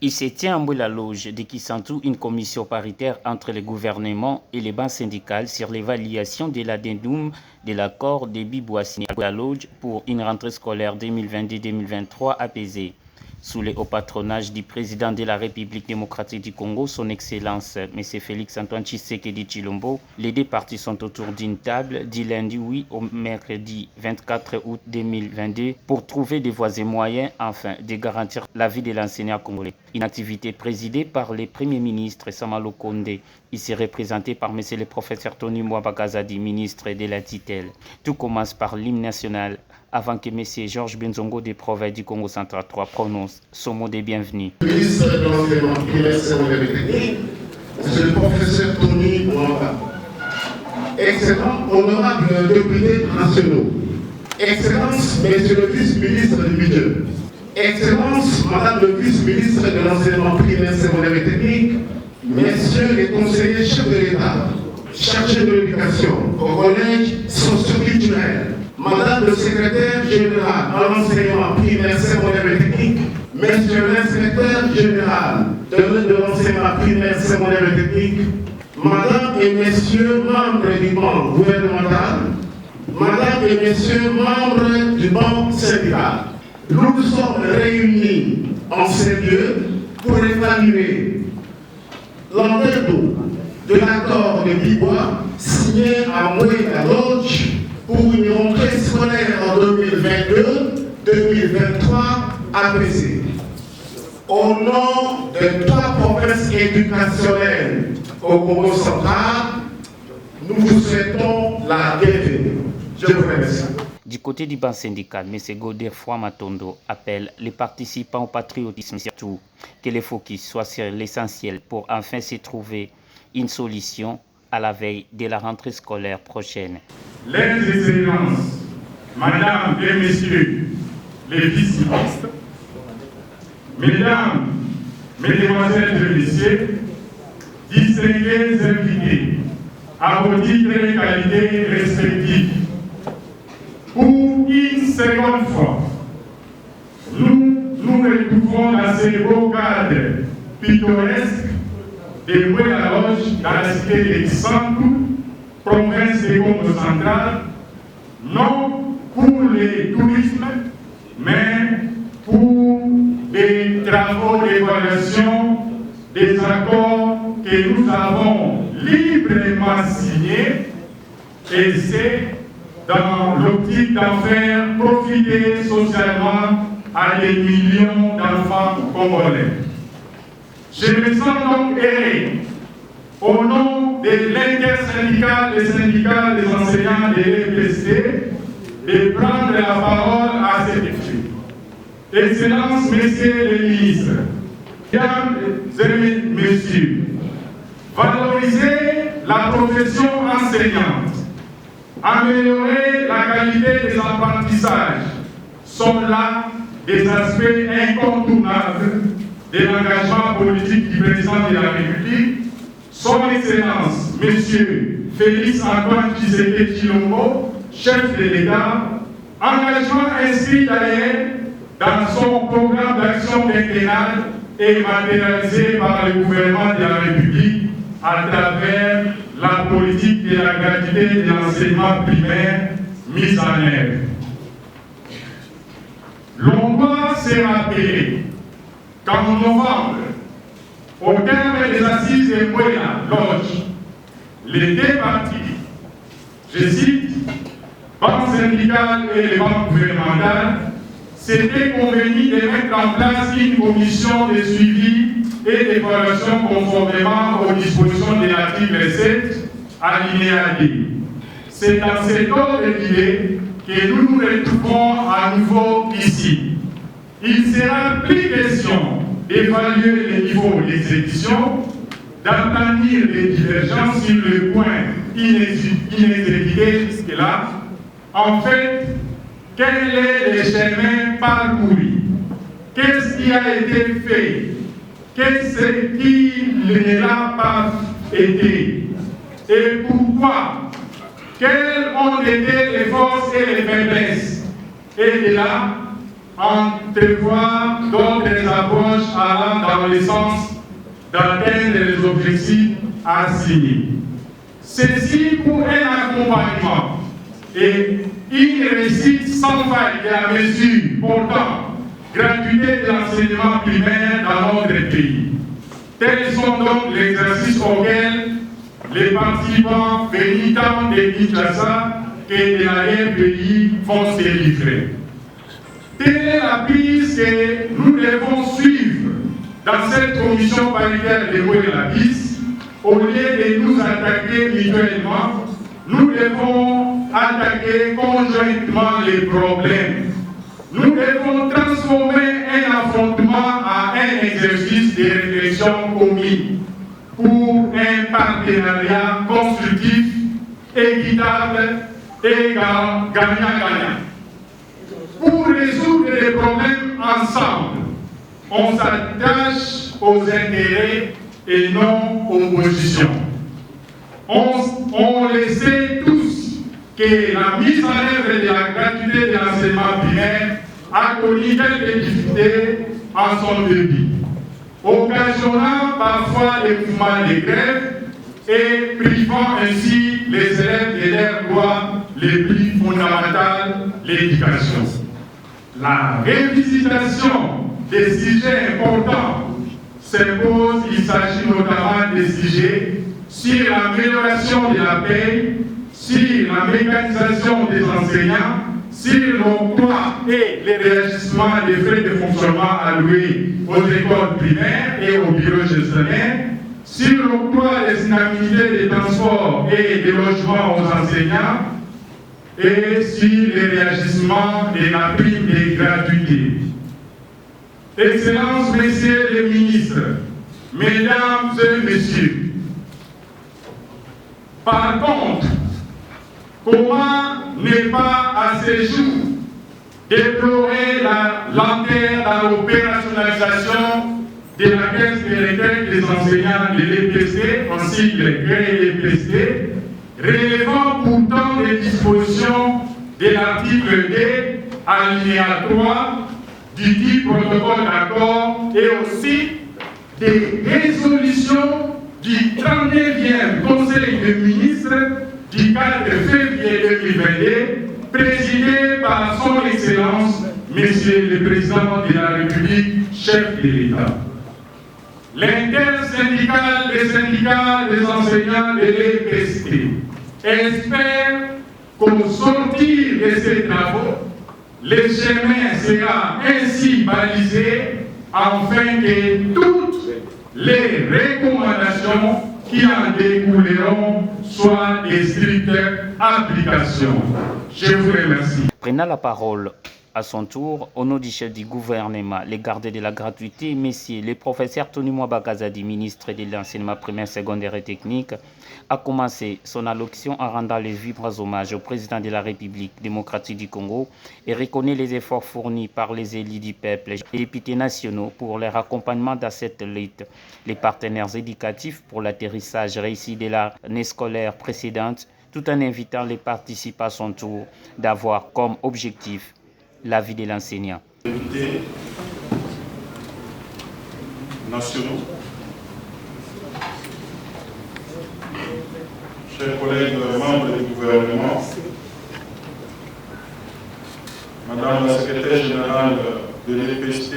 Il se tient en la loge de Kisantu une commission paritaire entre le gouvernement et les banques syndicales sur l'évaluation de l'addendum de l'accord de Biboua signé à la loge pour une rentrée scolaire 2022-2023 apaisée. Sous le haut patronage du président de la République démocratique du Congo, son Excellence M. Félix-Antoine Tshisekedi Tshilombo, les deux parties sont autour d'une table du lundi 8 au mercredi 24 août 2022 pour trouver des voies et moyens afin de garantir la vie de l'enseignant congolais. Une activité présidée par le Premier ministre Samalo Kondé, ici représenté par M. le professeur Tony Mwabagazadi, ministre de la tutelle. Tout commence par l'hymne national avant que M. Georges Benzongo des provinces du Congo central 3 prononce son mot de bienvenue. Ministre de l'enseignement primaire, secondaire et technique, M. le professeur Tony Mwamba, excellents, honorables députés nationaux, Excellence, Monsieur le vice-ministre du budget, Excellence, Madame le vice-ministre de l'enseignement primaire, secondaire et technique, Messieurs les conseillers chefs de l'État, chargés de l'éducation au collège socio-culturel, Madame le secrétaire général de l'enseignement primaire, secondaire et technique, Monsieur l'inspecteur général de l'enseignement primaire, secondaire et technique, Madame et Messieurs membres du banc gouvernemental, Madame et Messieurs membres du banc syndical, nous sommes réunis en ces lieux pour évaluer l'addendum de l'accord de Biboua signé à Mouéna Lodge pour une rentrée scolaire en 2022-2023 apaisée. Au nom de 3 provinces éducationnelles au Congo central, nous vous souhaitons la bienvenue. Je vous remercie. Du côté du banc syndical, M. Godé Matondo appelle les participants au patriotisme, surtout que le focus soit sur l'essentiel pour enfin se trouver une solution à la veille de la rentrée scolaire prochaine. Les excellences, Madame et Messieurs les vice-ministres, Mesdames, Mesdemoiselles et Messieurs, distingués invités à vos titres et qualités respectifs, pour une seconde fois, nous nous retrouvons dans ces beaux cadres pittoresques de Mouéna-Lodge dans la cité de Kisantu, province de Congo central, non pour le tourisme, mais pour des travaux d'évaluation des accords que nous avons librement signés, et c'est dans l'optique d'en faire profiter socialement à des millions d'enfants congolais. Je me sens donc erré, au nom de l'intersyndicale des syndicats des enseignants de l'EPST, de prendre la parole à cet effet. Excellences, Messieurs les ministres, Mesdames et Messieurs, valoriser la profession enseignante, améliorer la qualité des apprentissages sont là des aspects incontournables de l'engagement politique du président de la République, son Excellence, M. Félix-Antoine Tshisekedi Tshilombo, chef de l'État, engagement inscrit d'ailleurs dans son programme d'action quinquennale et matérialisé par le gouvernement de la République à travers la politique de la gratuité de l'enseignement primaire mise en œuvre. L'on doit se rappeler qu'en novembre, au terme des assises de Mouéna Lodge, les deux partis, je cite, banque syndicale et les banques gouvernementales, s'étaient convenus de mettre en place une commission de suivi et d'évaluation conformément aux dispositions de l'article 7, alinéa D. C'est dans cet ordre d'idée que nous nous retrouvons à nouveau ici. Il sera plus question d'évaluer les niveaux d'exécution, d'aplanir les divergences sur le point inexécuté jusque-là. En fait, quel est le chemin parcouru? Qu'est-ce qui a été fait? Qu'est-ce qui ne l'a pas été? Et pourquoi? Quelles ont été les forces et les faiblesses? Et de là, entrevoir d'autres approches allant dans dans le sens d'atteindre les objectifs assignés. Ceci pour un accompagnement et une réussite sans faille de la mesure portant gratuité de l'enseignement primaire dans notre pays. Tels sont donc les exercices auxquels les participants venus tant de Kinshasa et de l'arrière-pays vont se livrer. Telle est la piste que nous devons suivre dans cette commission paritaire de Boué-la-Bisse. Au lieu de nous attaquer mutuellement, nous devons attaquer conjointement les problèmes. Nous devons transformer un affrontement en un exercice de réflexion commune pour un partenariat constructif, équitable et gagnant-gagnant. Pour résoudre les problèmes ensemble, on s'attache aux intérêts et non aux positions. On le sait tous que la mise en œuvre de la gratuité de l'enseignement primaire a connu quelques difficultés en son début, occasionnant parfois des mouvements de grève et privant ainsi les élèves de leurs droits les plus fondamentaux, l'éducation. La révisitation des sujets importants s'impose. Il s'agit notamment des sujets sur l'amélioration de la paix, sur la mécanisation des enseignants, sur l'octroi et le réagissement des frais de fonctionnement alloués aux écoles primaires et aux bureaux gestionnaires, sur l'octroi des indemnités de transport et de logement aux enseignants, et sur le réagissement de la prime de gratuité. Excellences, Messieurs les ministres, Mesdames et Messieurs, par contre, comment ne pas à ce jour déplorer la lenteur dans l'opérationnalisation de la caisse de retraite des enseignants de l'EPC, en sigle GREPC, relevant pourtant des dispositions de l'article 2, alinéa 3 du dit protocole d'accord et aussi des résolutions du 39e Conseil des ministres du 4 février 2022, présidé par son Excellence, Monsieur le Président de la République, chef de l'État. L'intersyndicale des syndicats des enseignants de l'EPST espère qu'au sortir de ces travaux, le chemin sera ainsi balisé afin que toutes les recommandations qui en découleront soient de strictes applications. Je vous remercie. Prenant la parole à son tour, au nom du chef du gouvernement, les gardes de la gratuité, messieurs, le professeur Tony Mwabagazadi, ministre de l'enseignement primaire, secondaire et technique, a commencé son allocution en rendant les vifs hommages au président de la République démocratique du Congo et reconnaît les efforts fournis par les élus du peuple et les députés nationaux pour leur accompagnement dans cette lutte, les partenaires éducatifs pour l'atterrissage réussi de l'année scolaire précédente, tout en invitant les participants à son tour d'avoir comme objectif la vie de l'enseignant. Députés nationaux, chers collègues membres du gouvernement, Madame la secrétaire générale de l'EPST,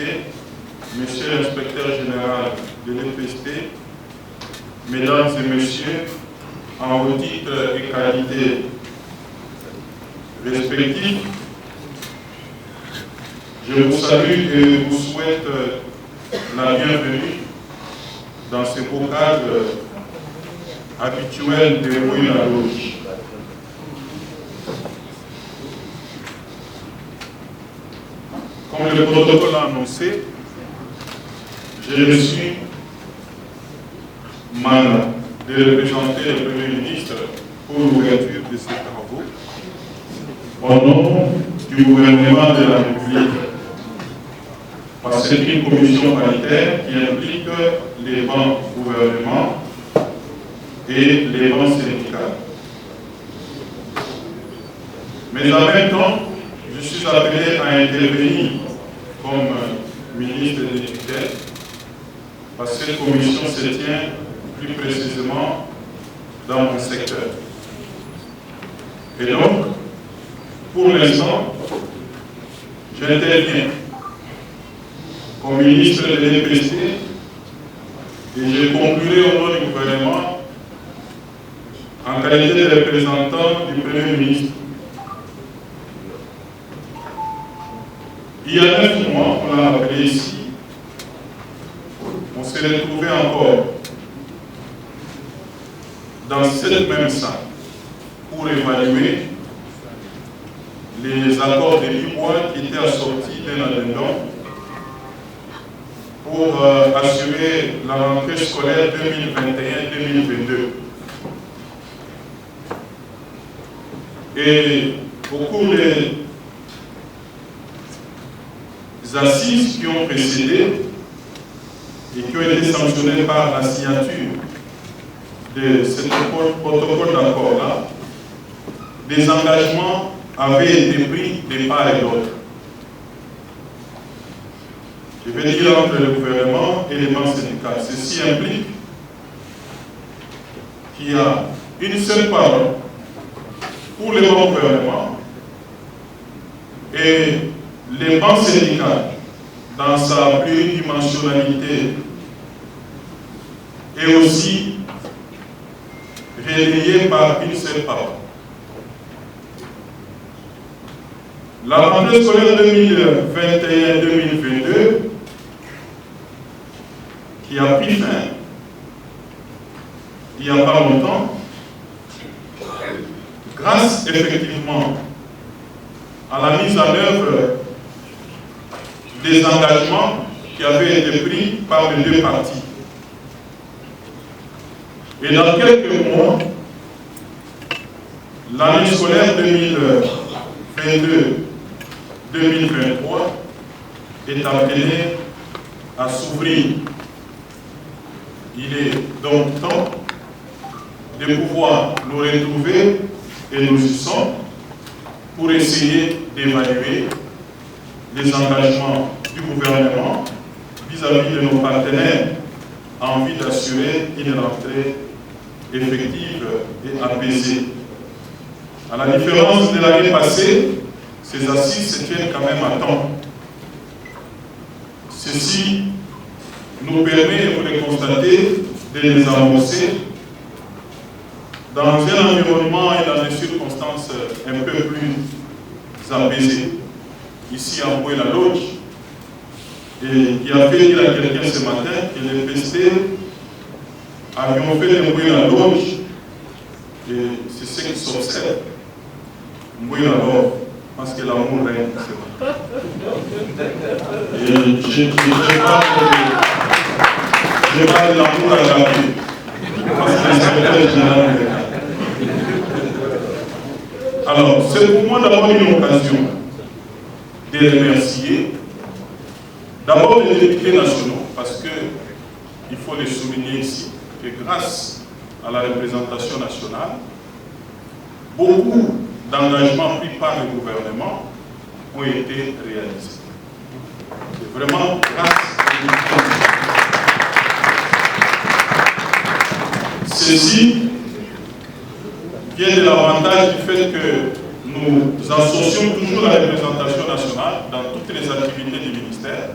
Monsieur l'inspecteur général de l'EPST, Mesdames et Messieurs, en vos titres et qualités respectifs, je vous salue et vous souhaite la bienvenue dans ce beau cadre habituel de Boué-la-Loge. Comme le protocole l'a annoncé, j'ai reçu mandat de représenter le Premier ministre pour l'ouverture de ces travaux au nom du gouvernement de la République. Parce que c'est une commission paritaire qui implique les bancs gouvernement et les bancs syndicats. Mais en même temps, je suis appelé à intervenir comme ministre de l'Éducation parce que cette commission se tient plus précisément dans mon secteur. Et donc, pour l'instant, j'interviens comme ministre de l'EPC et je conclurai au nom du gouvernement en qualité de représentant du Premier ministre. Il y a 9 mois, on l'a appelé ici, on s'est retrouvé encore dans cette même salle pour évaluer les accords de Libois qui étaient assortis d'un addendum pour assurer la rentrée scolaire 2021-2022. Et au cours des assises qui ont précédé et qui ont été sanctionnées par la signature de ce protocole d'accord-là, des engagements avaient été pris de part et d'autre. Je vais dire entre le gouvernement et les membres syndicaux. Ceci implique qu'il y a une seule parole pour le bon gouvernement et les banques syndicales, dans sa pluridimensionnalité, est aussi relayée par une seule parole. La rentrée scolaire 2021-2022, qui a pris fin il n'y a pas longtemps, grâce effectivement à la mise en œuvre des engagements qui avaient été pris par les deux parties. Et dans quelques mois, l'année scolaire 2022-2023 est appelée à s'ouvrir. Il est donc temps de pouvoir nous retrouver, et nous y sommes, pour essayer d'évaluer les engagements du gouvernement vis-à-vis de nos partenaires en vue d'assurer une rentrée effective et apaisée. À la différence de l'année passée, ces assises se tiennent quand même à temps. Ceci nous permet, vous le constatez, de les amorcer dans un environnement et dans des circonstances un peu plus apaisées. Ici à Mboué-la-Loge, et qui a fait dire à quelqu'un ce matin que les PST avions fait de Mboué-la-Loge, et c'est ce qui s'observe. Mboué-la-Loge, parce que l'amour règne, c'est vrai. Et je parle de l'amour à Gabi, parce que c'est le secrétaire général de l'État. Alors, c'est pour moi d'abord une occasion de remercier d'abord les députés nationaux, parce qu'il faut les souligner ici, que grâce à la représentation nationale, beaucoup d'engagements pris par le gouvernement ont été réalisés. C'est vraiment grâce à les ceci vient de l'avantage du fait que nous associons toujours la représentation nationale dans toutes les activités du ministère,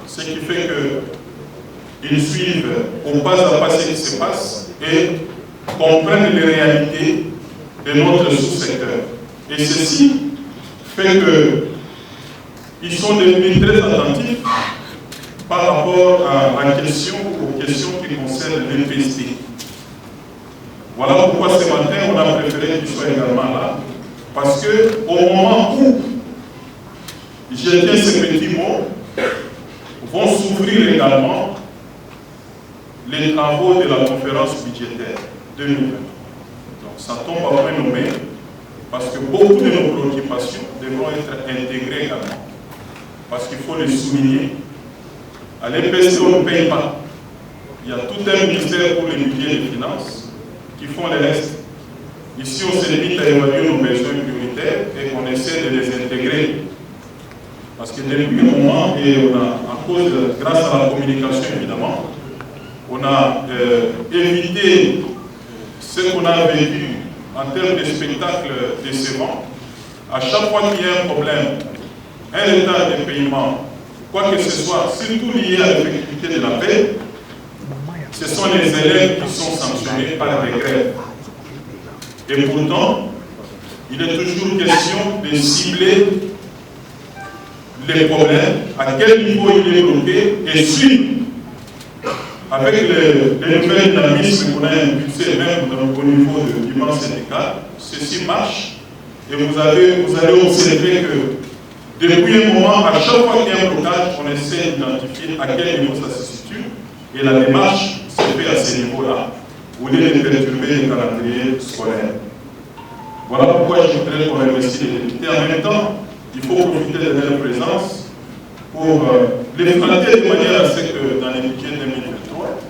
ce qui fait qu'ils suivent au pas à pas ce qui se passe et comprennent les réalités de notre sous-secteur. Et ceci fait qu'ils sont devenus très attentifs par rapport aux questions qui concernent l'EPST. Voilà pourquoi ce matin, on a préféré qu'ils soient également là. Parce qu'au moment où j'ai dit ces petits mots, vont s'ouvrir également les travaux de la conférence budgétaire 2020. Donc ça tombe à point nommé, parce que beaucoup de nos préoccupations devront être intégrées également. Parce qu'il faut les souligner. À l'EPST, on ne paye pas. Il y a tout un ministère pour les budgets des finances qui font les restes. Ici, on se limite à évaluer nos besoins prioritaires et on essaie de les intégrer. Parce que depuis un moment, et on a, grâce à la communication évidemment, on a évité ce qu'on a vécu en termes de spectacles décevants. À chaque fois qu'il y a un problème, un retard de paiement, quoi que ce soit, surtout lié à l'effectivité de la paix, ce sont les élèves qui sont sanctionnés par décret. Et pourtant, il est toujours question de cibler les problèmes, à quel niveau il est bloqué, et suivre avec les nouvelles dynamismes qu'on a impulsés même au niveau du banc syndical. Ceci marche, et vous allez observer que depuis un moment, à chaque fois qu'il y a un blocage, on essaie d'identifier à quel niveau ça se situe, et la démarche se fait à ce niveau-là, au lieu de perturber les calendriers scolaires. Voilà pourquoi je voudrais qu'on remercie les députés. En même temps, il faut profiter de leur présence pour les flatter de manière à ce que dans les budgets 2023,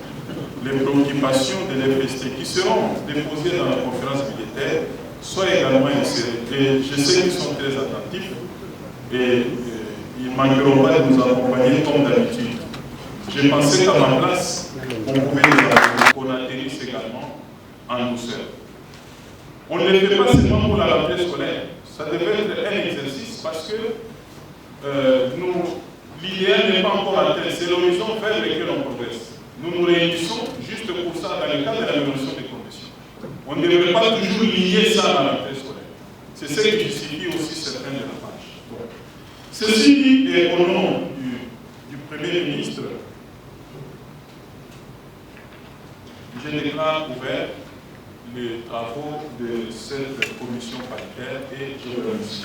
les préoccupations de l'FST qui seront déposées dans la conférence budgétaire soient également insérées. Et je sais qu'ils sont très attentifs et ils ne manqueront pas de nous accompagner comme d'habitude. J'ai pensé qu'à ma place, on pouvait qu'on atterrisse également en douceur. On ne le fait pas seulement pour la rentrée scolaire. Ça devait être un exercice parce que l'idéal n'est pas encore atteint. C'est l'horizon vers lequel on progresse. Nous nous réunissons juste pour ça dans le cadre de l'amélioration des conditions. On ne devrait pas toujours lier ça à la rentrée scolaire. C'est ce qui justifie aussi certains dérapages. Ceci dit, et au nom du Premier ministre, je déclare ouvert les travaux de cette commission paritaire et je vous remercie.